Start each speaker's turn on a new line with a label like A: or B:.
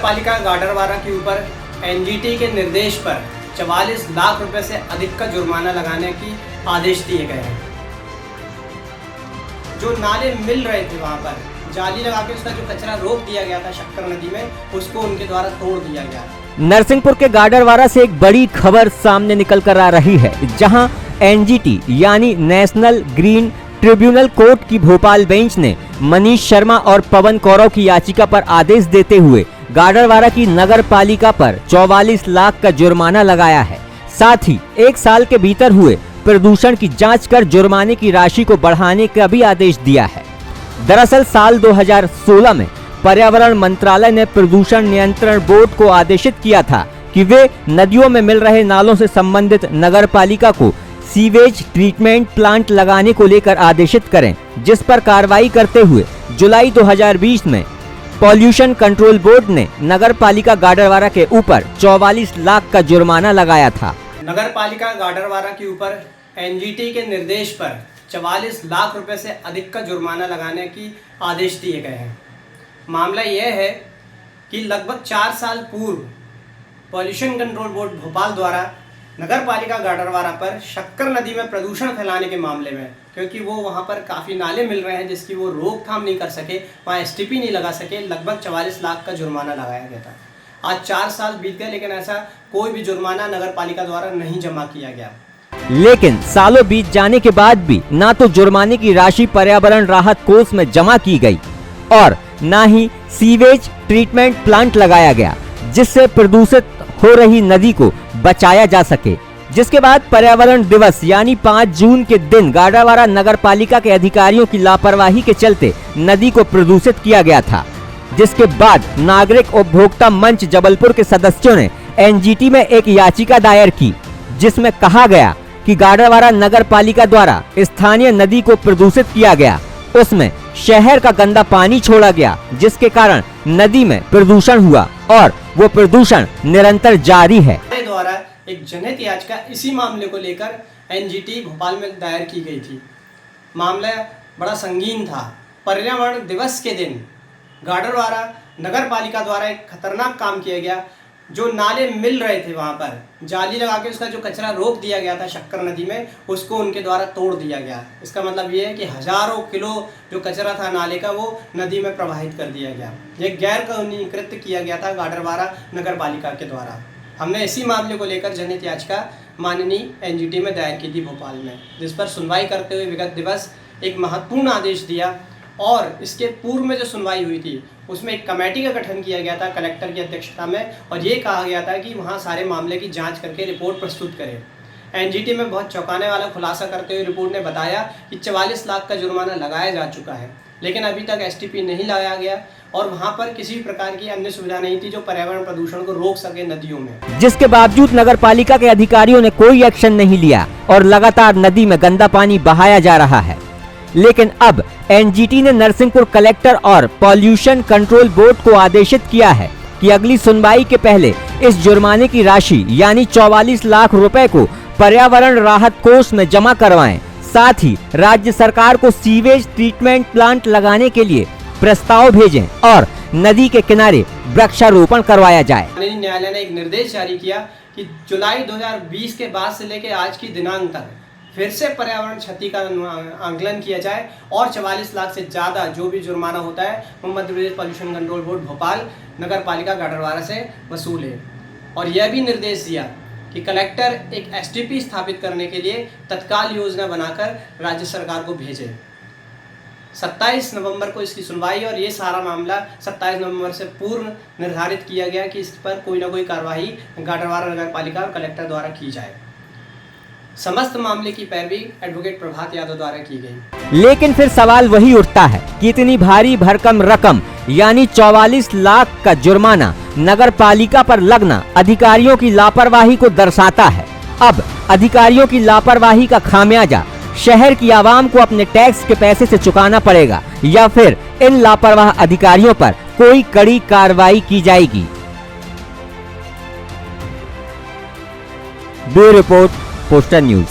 A: पालिका गाडरवारा के ऊपर एनजीटी के निर्देश पर 44 लाख रुपए से अधिक का जुर्माना लगाने की आदेश दिए गए हैं। जो नाले मिल रहे थे वहां पर जाली लगा के उसका जो कचरा रोक दिया गया था शक्कर नदी में, उसको उनके द्वारा तोड़ दिया गया।
B: नरसिंहपुर के गाडरवारा से एक बड़ी खबर सामने निकल कर आ रही है, जहां एनजीटी यानी नेशनल ग्रीन ट्रिब्यूनल कोर्ट की भोपाल बेंच ने मनीष शर्मा और पवन कौरव की याचिका पर आदेश देते हुए गाडरवारा की नगर पालिका पर 44 लाख का जुर्माना लगाया है। साथ ही 1 साल के भीतर हुए प्रदूषण की जांच कर जुर्माने की राशि को बढ़ाने का भी आदेश दिया है। दरअसल साल 2016 में पर्यावरण मंत्रालय ने प्रदूषण नियंत्रण बोर्ड को आदेशित किया था कि वे नदियों में मिल रहे नालों से संबंधित नगर पालिका को सीवेज ट्रीटमेंट प्लांट लगाने को लेकर आदेशित करें, जिस पर कार्रवाई करते हुए जुलाई 2020 में पॉल्यूशन कंट्रोल बोर्ड ने नगर पालिका गाडरवारा के ऊपर 44 लाख का जुर्माना लगाया था।
A: नगर पालिका गाडरवारा के ऊपर एनजीटी के निर्देश पर 44 लाख रुपए से अधिक का जुर्माना लगाने की आदेश दिए गए हैं। मामला यह है कि लगभग 4 साल पूर्व पॉल्यूशन कंट्रोल बोर्ड भोपाल द्वारा नगर पालिका गाडरवारा पर शक्कर नदी में प्रदूषण फैलाने के मामले में, क्योंकि वो वहाँ पर काफ़ी नाले मिल रहे हैं जिसकी वो रोकथाम नहीं कर सके, वहाँ एसटीपी नहीं लगा सके, लगभग 44 लाख का जुर्माना लगाया गया था। आज 4 साल बीत गए, लेकिन ऐसा कोई भी जुर्माना नगर पालिका द्वारा नहीं जमा किया गया।
B: लेकिन सालों बीत जाने के बाद भी ना तो जुर्माने की राशि पर्यावरण राहत कोष में जमा की गई और ना ही सीवेज ट्रीटमेंट प्लांट लगाया गया, जिससे प्रदूषित हो रही नदी को बचाया जा सके। जिसके बाद पर्यावरण दिवस यानी 5 जून के दिन गाडरवारा नगर पालिका के अधिकारियों की लापरवाही के चलते नदी को प्रदूषित किया गया था, जिसके बाद नागरिक उपभोक्ता मंच जबलपुर के सदस्यों ने एनजीटी में एक याचिका दायर की, जिसमें कहा गया कि गाडरवारा नगर पालिका द्वारा स्थानीय नदी को प्रदूषित किया गया, उसमें शहर का गंदा पानी छोड़ा गया, जिसके कारण नदी में प्रदूषण हुआ और वो प्रदूषण निरंतर जारी है।
A: द्वारा एक जनहित याचिका इसी मामले को लेकर एनजीटी भोपाल में दायर की गई थी। मामला बड़ा संगीन था। पर्यावरण दिवस के दिन गाडरवारा नगर पालिका द्वारा एक खतरनाक काम किया गया। जो नाले मिल रहे थे वहाँ पर जाली लगा के उसका जो कचरा रोक दिया गया था शक्कर नदी में, उसको उनके द्वारा तोड़ दिया गया। इसका मतलब ये है कि हजारों किलो जो कचरा था नाले का वो नदी में प्रवाहित कर दिया गया। ये गैर कानूनी कृत्य किया गया था गाडरवारा नगर पालिका के द्वारा। हमने इसी मामले को लेकर जनहित याचिका माननीय एनजीटी में दायर की थी भोपाल में, जिस पर सुनवाई करते हुए विगत दिवस एक महत्वपूर्ण आदेश दिया। और इसके पूर्व में जो सुनवाई हुई थी उसमें एक कमेटी का गठन किया गया था कलेक्टर की अध्यक्षता में, और ये कहा गया था कि वहाँ सारे मामले की जांच करके रिपोर्ट प्रस्तुत करें। एनजीटी में बहुत चौंकाने वाला खुलासा करते हुए रिपोर्ट ने बताया कि 44 लाख का जुर्माना लगाया जा चुका है, लेकिन अभी तक एसटीपी नहीं लगाया गया और वहाँ पर किसी भी प्रकार की अन्य सुविधा नहीं थी जो पर्यावरण प्रदूषण को रोक सके नदियों में।
B: जिसके बावजूद नगर पालिका के अधिकारियों ने कोई एक्शन नहीं लिया और लगातार नदी में गंदा पानी बहाया जा रहा है। लेकिन अब एनजीटी ने नरसिंहपुर कलेक्टर और पॉल्यूशन कंट्रोल बोर्ड को आदेशित किया है कि अगली सुनवाई के पहले इस जुर्माने की राशि यानी 44 लाख रुपए को पर्यावरण राहत कोष में जमा करवाएं। साथ ही राज्य सरकार को सीवेज ट्रीटमेंट प्लांट लगाने के लिए प्रस्ताव भेजें और नदी के किनारे वृक्षारोपण करवाया जाए।
A: न्यायालय ने एक निर्देश जारी किया कि जुलाई 2020 के बाद से लेकर आज की दिनांक तक फिर से पर्यावरण क्षति का आंकलन किया जाए और 44 लाख से ज़्यादा जो भी जुर्माना होता है वो Madhya Pradesh pollution control board Bhopal नगर पालिका गाडरवारा से वसूल है। और यह भी निर्देश दिया कि कलेक्टर एक एसटीपी स्थापित करने के लिए तत्काल योजना बनाकर राज्य सरकार को भेजे। 27 नवंबर को इसकी सुनवाई और ये सारा मामला 27 नवंबर से पूर्व निर्धारित किया गया कि इस पर कोई ना कोई कार्रवाई गाडरवारा नगर पालिका और कलेक्टर द्वारा की जाए। समस्त मामले की पैरवी एडवोकेट प्रभात यादव द्वारा की गई।
B: लेकिन फिर सवाल वही उठता है कि इतनी भारी भरकम रकम यानी 44 लाख का जुर्माना नगर पालिका पर लगना अधिकारियों की लापरवाही को दर्शाता है। अब अधिकारियों की लापरवाही का खामियाजा शहर की आवाम को अपने टैक्स के पैसे से चुकाना पड़ेगा या फिर इन लापरवाह अधिकारियों पर कोई कड़ी कार्रवाई की जाएगी। Bureau report, poster news.